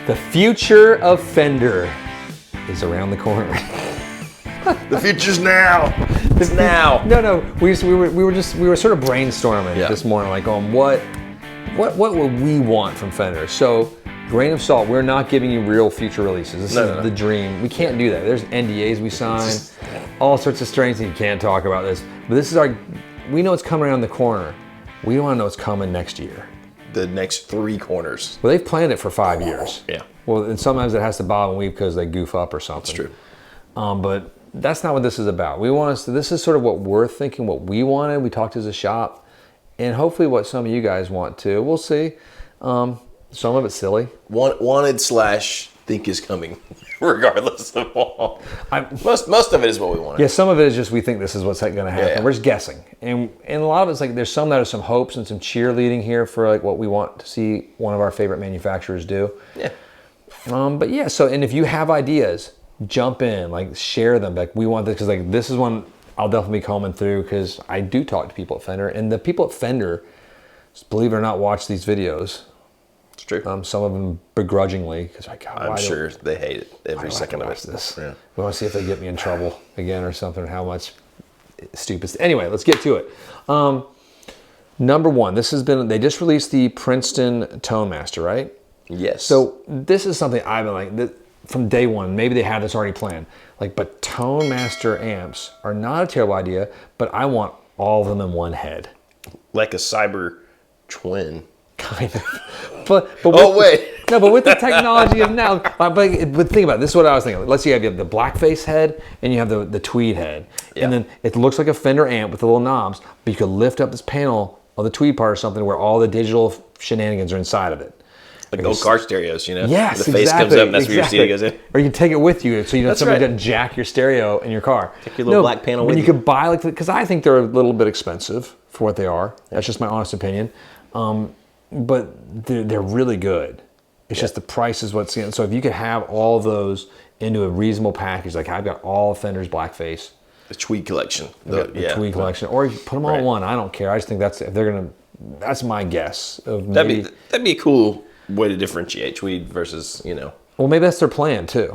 The future of Fender is around the corner. The future's now. It's now. No. We were sort of brainstorming this morning, like going, what would we want from Fender? So, grain of salt. We're not giving you real future releases. This is the dream. We can't do that. There's NDAs we sign, all sorts of strings, and you can't talk about this. But this is we know it's coming around the corner. We don't want to know it's coming next year. The next 3 corners. Well, they've planned it for 5 years. Yeah. Well, and sometimes it has to bob and weave because they goof up or something. That's true. But that's not what this is about. This is sort of what we're thinking, what we wanted. We talked as a shop, and hopefully what some of you guys want too. We'll see. Some of it's silly. Wanted / think is coming, regardless of all. Most of it is what we wanted. Yeah, some of it is just we think this is what's going to happen. Yeah. We're just guessing, and a lot of it's like there's some that are some hopes and some cheerleading here for like what we want to see one of our favorite manufacturers do. Yeah. But yeah, so and if you have ideas, jump in, like share them. Like we want this because like this is one I'll definitely be combing through because I do talk to people at Fender, and the people at Fender, believe it or not, watch these videos. It's true. Some of them begrudgingly because I'm sure they hate it every second of it. This. Yeah. We want to see if they get me in trouble again or something. How much stupid. Anyway, let's get to it. Number one, they just released the Princeton Tone Master, right? Yes. So this is something I've been like from day one. Maybe they had this already planned. But Tone Master amps are not a terrible idea, but I want all of them in one head. Like a cyber twin. Kind of. But wait. No, but with the technology of now, but think about it. This is what I was thinking. Let's say you have the blackface head and you have the tweed head. Yeah. And then it looks like a Fender amp with the little knobs, but you could lift up this panel of the tweed part or something where all the digital shenanigans are inside of it. Like the old car stereos, you know? Yes, the face comes up and that's where your CD goes in. Or you can take it with you so you know somebody doesn't jack your stereo in your car. Take your little black panel with you. You could buy because I think they're a little bit expensive for what they are. That's just my honest opinion. But they're really good. It's just the price is what's in. So if you could have all of those into a reasonable package, like I've got all of Fender's blackface. The tweed collection. The tweed collection. Or you put them all in one. I don't care. I just think that's my guess. That'd be a cool way to differentiate tweed versus, Well, maybe that's their plan too.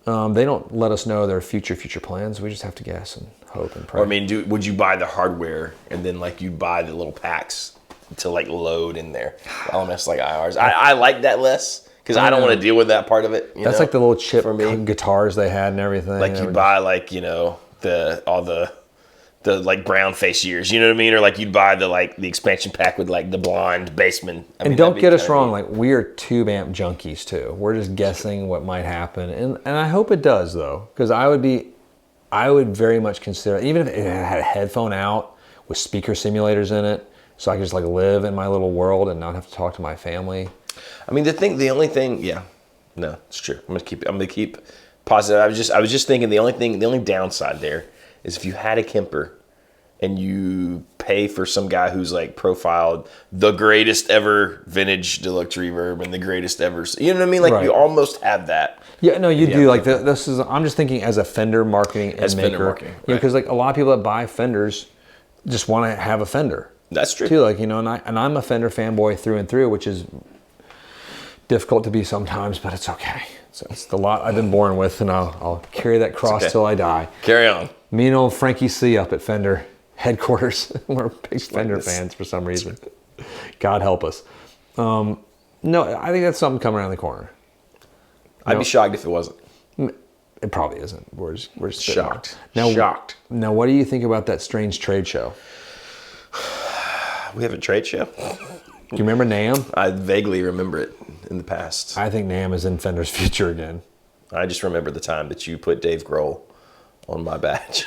Yeah. They don't let us know their future plans. We just have to guess and hope and pray. Or would you buy the hardware and then you buy the little packs to load in there elements like IRs? I like that less because I don't want to deal with that part of it. That's like the little chip for me. Guitars they had and everything. Like you buy the brown face years, you know what I mean? Or you'd buy the expansion pack with the blonde bassman. And don't get us wrong, we are tube amp junkies too. We're just guessing what might happen, and I hope it does though, because I would very much consider, even if it had a headphone out with speaker simulators in it, so I could just live in my little world and not have to talk to my family. The only thing, no, it's true. I'm gonna keep positive. I was just thinking the only downside there is if you had a Kemper and you pay for some guy who's profiled the greatest ever vintage deluxe reverb and the greatest ever, you know what I mean? Right. You almost have that. Yeah, no, you do. This is. I'm just thinking as a Fender marketing and maker. Fender marketing, right. Because a lot of people that buy Fenders just want to have a Fender. That's true. Too, and I'm a Fender fanboy through and through, which is difficult to be sometimes, but it's okay. So it's the lot I've been born with, and I'll carry that cross till I die. Carry on. Me and old Frankie C up at Fender headquarters. We're big Fender fans for some reason. God help us. No, I think that's something coming around the corner. I'd be shocked if it wasn't. It probably isn't. We're shocked. Shocked. Now, what do you think about that strange trade show? We have a trade show? Do you remember NAMM? I vaguely remember it in the past. I think NAMM is in Fender's future again. I just remember the time that you put Dave Grohl on my badge.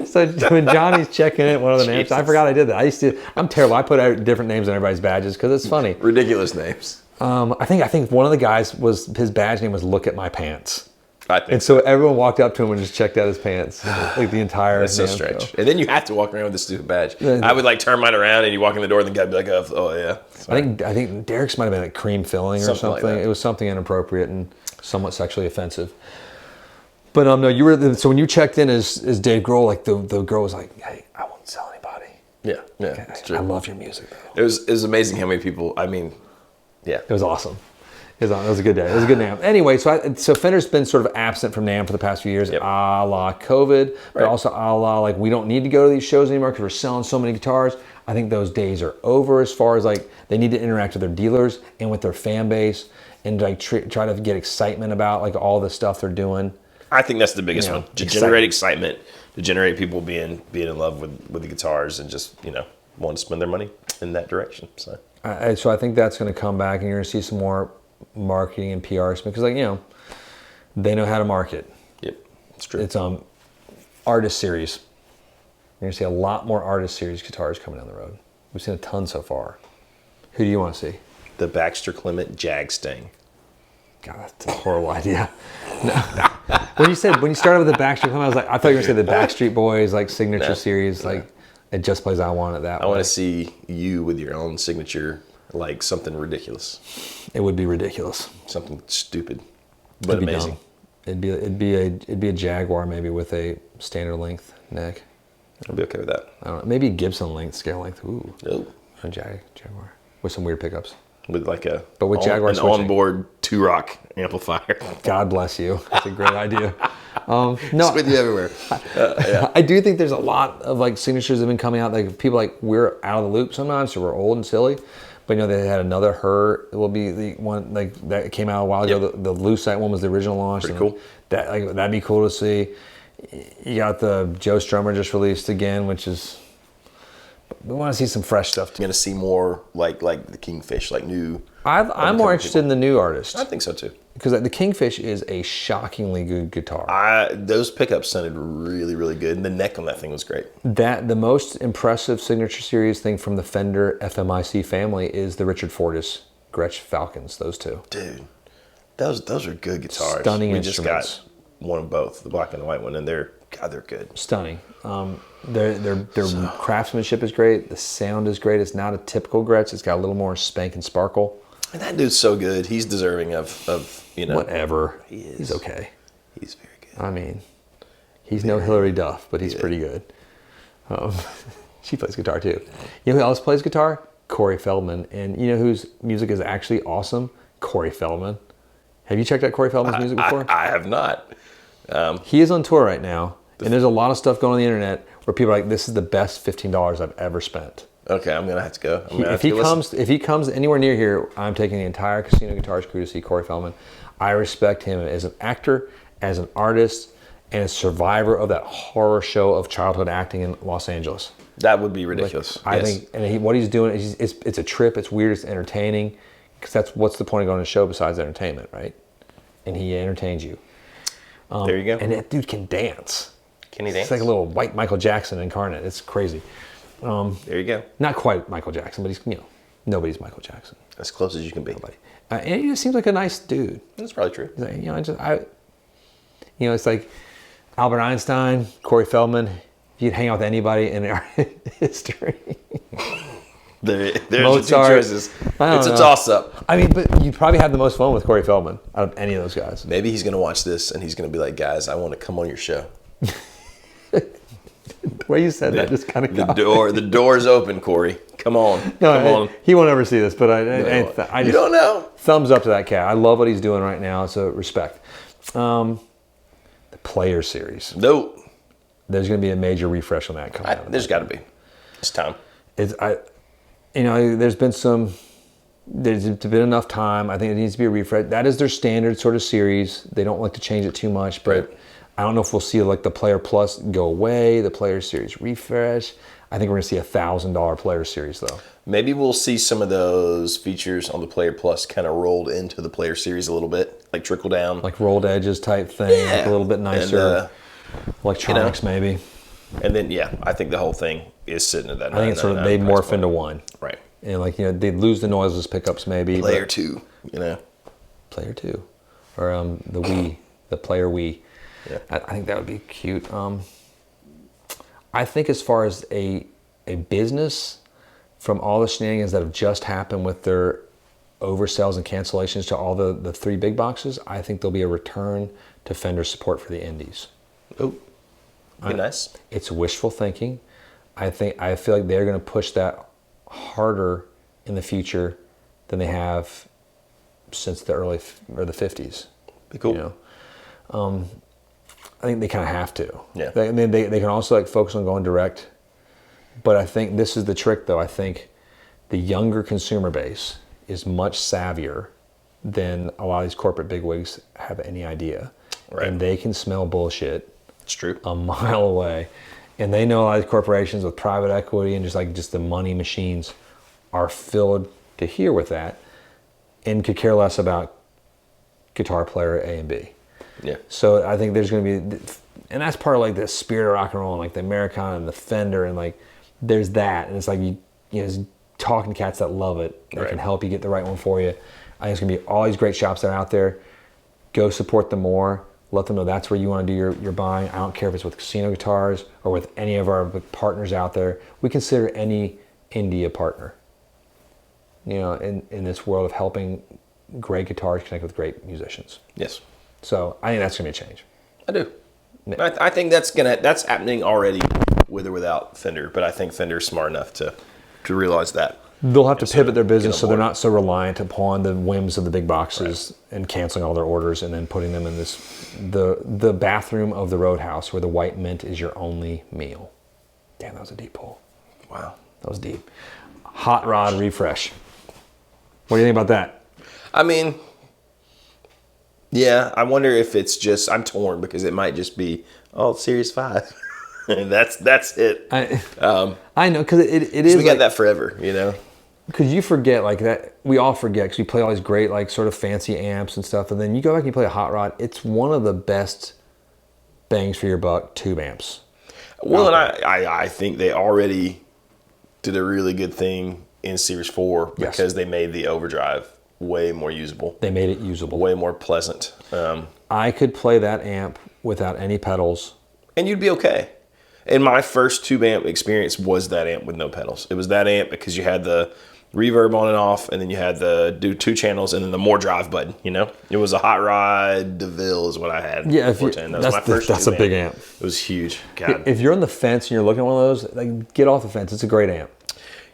So when Johnny's checking in one of the names, I forgot I did that. I'm terrible. I put out different names on everybody's badges because it's funny. Ridiculous names. I think one of the guys his badge name was "Look at My Pants." And so everyone walked up to him and just checked out his pants, the entire. That's so strange. Show. And then you have to walk around with this stupid badge. I would turn mine around and you walk in the door and the guy would be oh yeah. Sorry. I think Derek's might have been cream filling or something. It was something inappropriate and somewhat sexually offensive. But no, you were so when you checked in as Dave Grohl, the girl was like, "Hey, I won't sell anybody." Yeah, it's true. I love your music. It was amazing how many people. Yeah, it was awesome. That was a good day. It was a good NAMM. Anyway, so Fender's been sort of absent from NAMM for the past few years, a la COVID, but also a la like we don't need to go to these shows anymore because we're selling so many guitars. I think those days are over as far as like they need to interact with their dealers and with their fan base and like try to get excitement about like all the stuff they're doing. I think that's the biggest one. To generate excitement, to generate people being in love with the guitars and just, want to spend their money in that direction. So I think that's going to come back, and you're going to see some more marketing and PR because, like, they know how to market. Yep, it's true. It's artist series. You're going to see a lot more artist series guitars coming down the road. We've seen a ton so far. Who do you want to see? The Baxter Clement Jag Sting. God, that's a horrible idea. No. When you started with the Baxter Clement, I thought you were going to say the Backstreet Boys like signature series, like it just plays I Want It that way. I want to see you with your own signature, like something ridiculous. It would be ridiculous. Something stupid, but amazing. It'd be a Jaguar maybe with a standard length neck. I'll be okay with that. I don't know. Maybe Gibson length, scale length. Ooh. Nope. A Jaguar with some weird pickups. With like an onboard 2-rock amplifier. God bless you. That's a great idea. No, it's with you everywhere. I do think there's a lot of like signatures that have been coming out. Like people like we're out of the loop sometimes, so we're old and silly. But they had another Her. It will be the one like that came out a while ago. The Lucite one was the original launch. Pretty cool. That'd be cool to see. You got the Joe Strummer just released again, which is. We want to see some fresh stuff. You're going to see more like the Kingfish, like new. I'm more interested in the new artists. I think so too. Because the Kingfish is a shockingly good guitar. Those pickups sounded really, really good, and the neck on that thing was great. The most impressive signature series thing from the Fender FMIC family is the Richard Fortus Gretsch Falcons. Those two, dude, those are good guitars. Stunning instruments. We just got one of both, the black and the white one, and they're good. Stunning. Their craftsmanship is great. The sound is great. It's not a typical Gretsch. It's got a little more spank and sparkle. And that dude's so good. He's deserving of whatever. He is. He's okay. He's very good. I mean, he's no Hillary Duff, but he's pretty good. She plays guitar too. You know who else plays guitar? Corey Feldman. And you know whose music is actually awesome? Corey Feldman. Have you checked out Corey Feldman's music before? I have not. He is on tour right now, and there's a lot of stuff going on the internet where people are like, "This is the best $15 I've ever spent." Okay, I'm gonna have to go. If he comes anywhere near here, I'm taking the entire Casino Guitars crew to see Corey Feldman. I respect him as an actor, as an artist, and a survivor of that horror show of childhood acting in Los Angeles. That would be ridiculous. I think, and what he's doing is it's a trip. It's weird. It's entertaining, because what's the point of going to a show besides entertainment, right? And he entertains you. There you go. And that dude can dance. Can he dance? It's like a little white Michael Jackson incarnate. It's crazy. There you go. Not quite Michael Jackson, but he's nobody's Michael Jackson. As close as you can be. Nobody. And he just seems like a nice dude. That's probably true. He's like, it's like Albert Einstein, Corey Feldman. If you'd hang out with anybody in our history. There's Mozart, your two choices. It's a toss-up. I mean, but you'd probably have the most fun with Corey Feldman out of any of those guys. Maybe he's going to watch this and he's going to be like, guys, I want to come on your show. The way you said that just kind of the door's open, Corey. Come on. Come on. He won't ever see this, but I you don't know. Thumbs up to that cat. I love what he's doing right now, so respect. The Player Series. Nope. There's going to be a major refresh on that coming out. There's got to be. It's time. There's been enough time. I think it needs to be a refresh. That is their standard sort of series. They don't like to change it too much, but right. I don't know if we'll see like the Player Plus go away, the Player Series refresh. I think we're going to see $1,000 Player Series though. Maybe we'll see some of those features on the Player Plus kind of rolled into the Player Series a little bit, like trickle down. Like rolled edges type thing, like a little bit nicer. And, electronics maybe. And then, I think the whole thing is sitting at that. I think it's sort of, they morph into one. Right. And they'd lose the noiseless pickups maybe. Player 2, Player 2. Or the Wii, the Player Wii. Yeah. I think that would be cute. I think as far as a business, from all the shenanigans that have just happened with their oversells and cancellations to all the three big boxes, I think there'll be a return to Fender support for the indies. Oh, be nice. It's wishful thinking. I feel like they're going to push that harder in the future than they have since the early or the 50s. Be cool. You know? I think they kind of have to. Yeah. They can also like focus on going direct. But I think this is the trick, though. I think the younger consumer base is much savvier than a lot of these corporate bigwigs have any idea. Right. And they can smell bullshit. It's true. A mile away. And they know a lot of these corporations with private equity and just the money machines are filled to here with that and could care less about guitar player A and B. Yeah. So I think there's going to be, and that's part of like the spirit of rock and roll and like the Americana and the Fender and like there's that. And it's like, you know, talking to cats that love it. They can help you get the right one for you. I think it's going to be all these great shops that are out there. Go support them more. Let them know that's where you want to do your buying. I don't care if it's with Casino Guitars or with any of our partners out there. We consider any indie a partner. You know, in this world of helping great guitars connect with great musicians. Yes. So I think that's going to be a change. I do. Yeah. I think that's happening already with or without Fender, but I think Fender's smart enough to realize that. They'll have to pivot their business so they're not so reliant upon the whims of the big boxes and canceling all their orders and then putting them in the bathroom of the Roadhouse where the white mint is your only meal. Damn, that was a deep pull. Wow. That was deep. Hot rod refresh. What do you think about that? I mean, yeah, I wonder if it's just, I'm torn because it might just be, Series 5. And that's it. I know, because it is. We got that forever, you know? Because you forget like that, we all forget because we play all these great like sort of fancy amps and stuff, and then you go back and you play a hot rod. It's one of the best bangs for your buck tube amps. Well, and I think they already did a really good thing in Series 4 because they made the overdrive way more usable. They made it usable. Way more pleasant. I could play that amp without any pedals. And you'd be okay. And my first tube amp experience was that amp with no pedals. It was that amp because you had the reverb on and off, and then you had the do 2 channels, and then the more drive button. You know, it was a Hot Rod DeVille is what I had. Yeah, that was my first. That's a big amp. It was huge. God. If you're on the fence and you're looking at one of those, like get off the fence. It's a great amp.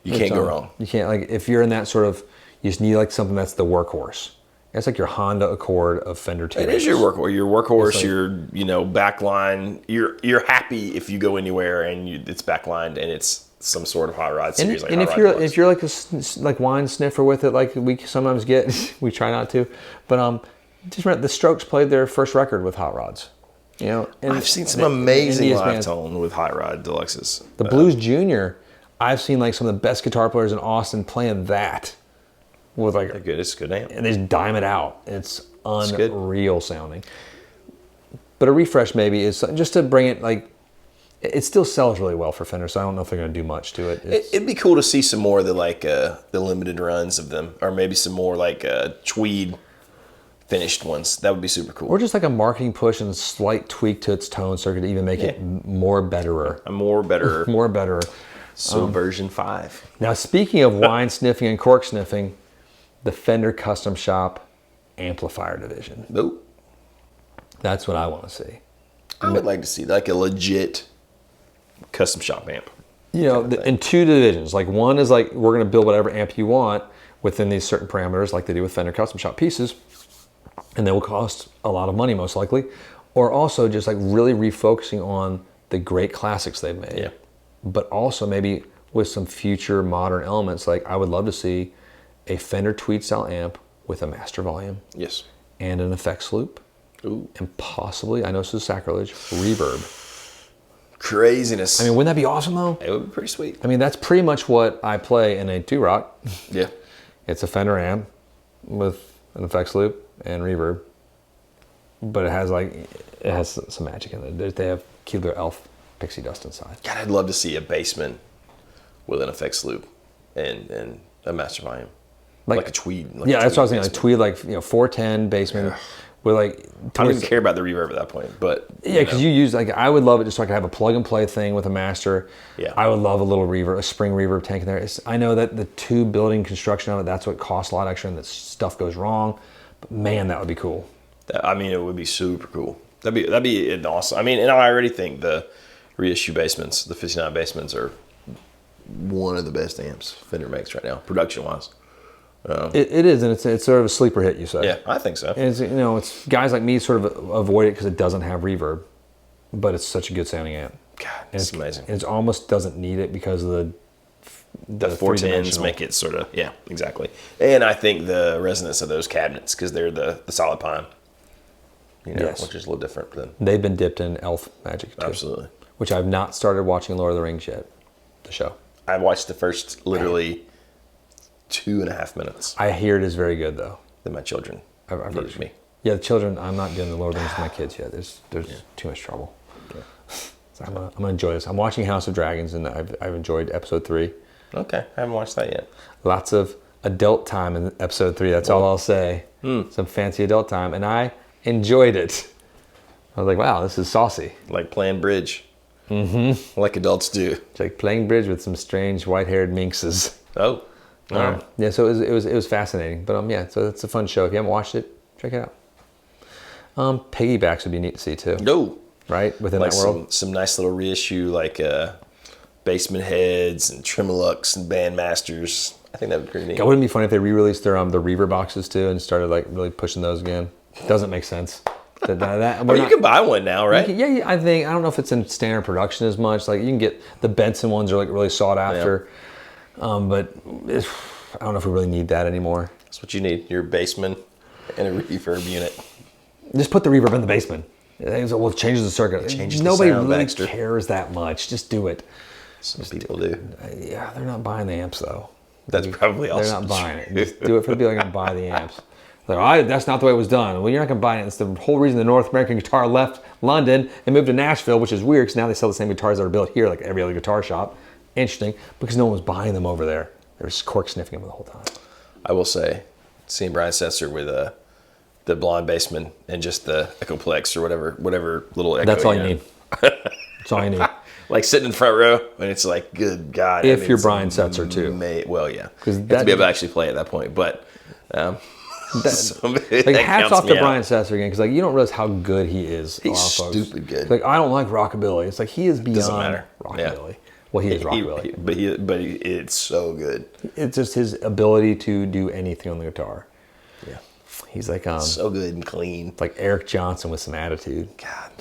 You can't go wrong. You can't like if you're in that sort of you just need like something that's the workhorse. It's like your Honda Accord of Fender tubes. It is your workhorse. Your workhorse. Like, your backline. You're happy if you go anywhere and it's backlined and it's some sort of hot rod series. And if you're like a wine sniffer with it, like we sometimes get, we try not to, but just remember the Strokes played their first record with hot rods. You know, and I've seen some amazing live tone with hot rod deluxes. The Blues Junior, I've seen like some of the best guitar players in Austin playing that. With like it's a good amp. And they just dime it out. It's unreal sounding. But a refresh maybe is just to bring it like it still sells really well for Fender, so I don't know if they're going to do much to it. It'd be cool to see some more of the the limited runs of them, or maybe some more like tweed finished ones. That would be super cool. Or just like a marketing push and a slight tweak to its tone, so it could even make it more betterer. More betterer. So version 5. Now speaking of wine sniffing and cork sniffing. The Fender Custom Shop amplifier division. Nope. That's what I want to see. I would like to see like a legit custom shop amp. You know, in 2 divisions. Like one is like we're going to build whatever amp you want within these certain parameters, like they do with Fender Custom Shop pieces, and they will cost a lot of money most likely. Or also just like really refocusing on the great classics they've made. Yeah. But also maybe with some future modern elements. Like I would love to see a Fender Tweed style amp with a master volume. Yes. And an effects loop. Ooh. And possibly, I know this is sacrilege, reverb. Craziness. I mean, wouldn't that be awesome though? It would be pretty sweet. I mean, that's pretty much what I play in a 2-Rock. Yeah. It's a Fender amp with an effects loop and reverb. But it has some magic in it. They have Keebler Elf pixie dust inside. God, I'd love to see a Bassman with an effects loop and a master volume. Like a tweed. That's what I was thinking. Like tweed, 410 Bassman with like. I don't even care about the reverb at that point, but yeah, because you use I would love it just so I could have a plug and play thing with a master. Yeah. I would love a little reverb, a spring reverb tank in there. I know that the tube building construction of it, that's what costs a lot extra, and that stuff goes wrong. But man, that would be cool. It would be super cool. That'd be an awesome. I mean, and I already think the reissue Bassmans, the 59 Bassmans, are one of the best amps Fender makes right now, production wise. It is, and it's sort of a sleeper hit, you say. Yeah, I think so. And it's, it's guys like me sort of avoid it because it doesn't have reverb, but it's such a good sounding amp. God, it's amazing. It almost doesn't need it because of the 410s make it sort of, yeah, exactly. And I think the resonance of those cabinets, because they're the solid pine, yes, which is a little different than. They've been dipped in elf magic too. Absolutely. Which I've not started watching Lord of the Rings yet, the show. I watched the first literally 2.5 minutes. I hear it is very good though. Then my children I've heard me. Yeah, the children. I'm not doing the Lord of the Rings with my kids yet. There's too much trouble. Yeah. So I'm gonna enjoy this. I'm watching House of Dragons, and I've enjoyed episode 3. Okay, I haven't watched that yet. Lots of adult time in episode 3. That's all I'll say. Some fancy adult time, and I enjoyed it. I was like, wow, this is saucy. Like playing bridge. Mm-hmm. Like adults do. It's like playing bridge with some strange white-haired minxes. Oh. All right. Yeah, so it was fascinating. But yeah, so it's a fun show. If you haven't watched it, check it out. Piggybacks would be neat to see too. No. Right? Within like that world. Some nice little reissue like Basement Heads and Tremolux and Bandmasters. I think that would be pretty neat. It wouldn't be funny if they re-released their the Reaver boxes too and started like really pushing those again. Doesn't make sense. You can buy one now, right? Yeah, I don't know if it's in standard production as much. Like you can get the Benson ones are like really sought after. Yeah. But I don't know if we really need that anymore. That's what you need, your basement and a reverb unit. Just put the reverb in the basement. Well, it changes the circuit. Nobody sound, really Baxter. cares that much. Just do it. Some people do. Yeah, they're not buying the amps though. That's probably also They're not buying it. Just do it for the people that are going to buy the amps. Like, that's not the way it was done. Well, you're not going to buy it. It's the whole reason the North American guitar left London and moved to Nashville, which is weird because now they sell the same guitars that are built here, like every other guitar shop. Interesting, because no one was buying them over there. They were just cork sniffing them the whole time. I will say, seeing Brian Setzer with the blonde bassman and just the Echoplex or whatever little echo. That's all you need. That's all you need. Like sitting in the front row, and it's like, good God. If you're Brian Setzer too. Well, yeah. Because you have to be able to actually play at that point. But hats off to Brian Setzer again, because like you don't realize how good he is. He's stupid good. Like I don't like rockabilly. It's like he is beyond rockabilly. Yeah. Well, he is rockabilly. But it's so good. It's just his ability to do anything on the guitar. Yeah. He's like so good and clean. Like Eric Johnson with some attitude. God.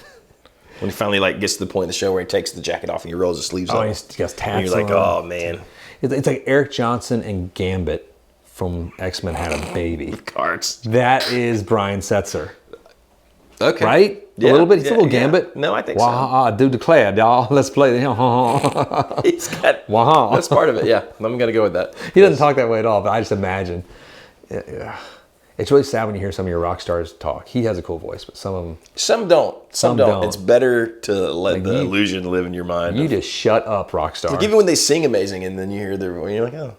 When he finally like gets to the point in the show where he takes the jacket off and he rolls his sleeves up. He has tats and you're like, oh man. It's like Eric Johnson and Gambit from X-Men had a baby. With cards. That is Brian Setzer. Okay. Right? Yeah, a little bit. He's a little Gambit. No, I think so. Do declare, y'all. Let's play. He's got. That's part of it. Yeah, I'm gonna go with that. He doesn't talk that way at all, but I just imagine. Yeah. It's really sad when you hear some of your rock stars talk. He has a cool voice, but some of them. Some don't. Some don't. It's better to let the illusion live in your mind. You just shut up, rock star. Like even when they sing amazing, and then you hear their voice, you're like, oh.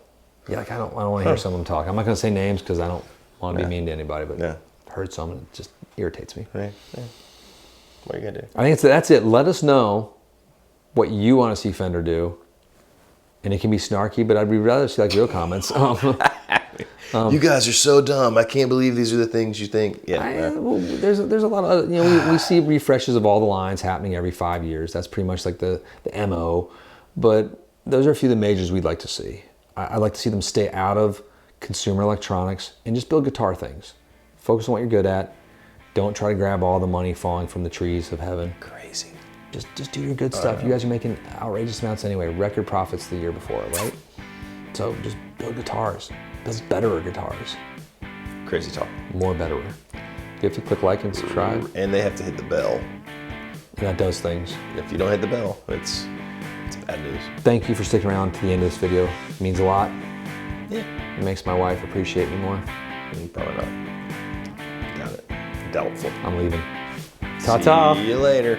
Yeah, like I don't want to hear some of them talk. I'm not gonna say names because I don't want to be mean to anybody, but I've heard some and it just irritates me. Right. Yeah. What are you gonna do? I think that's it. Let us know what you want to see Fender do, and it can be snarky, but I'd rather see like real comments. You guys are so dumb. I can't believe these are the things you think. Yeah. Well, there's a lot of we see refreshes of all the lines happening every 5 years. That's pretty much like the MO, but those are a few of the majors we'd like to see. I'd like to see them stay out of consumer electronics and just build guitar things. Focus on what you're good at. Don't try to grab all the money falling from the trees of heaven. Crazy. Just do your good stuff. You guys are making outrageous amounts anyway. Record profits the year before, right? So just build guitars. Build betterer guitars. Crazy talk. More betterer. You have to click like and subscribe. And they have to hit the bell. And that does things. If you don't hit the bell, it's bad news. Thank you for sticking around to the end of this video. It means a lot. Yeah. It makes my wife appreciate me more. Probably not. Doubt it. Doubtful. I'm leaving. Ta-ta. See you later.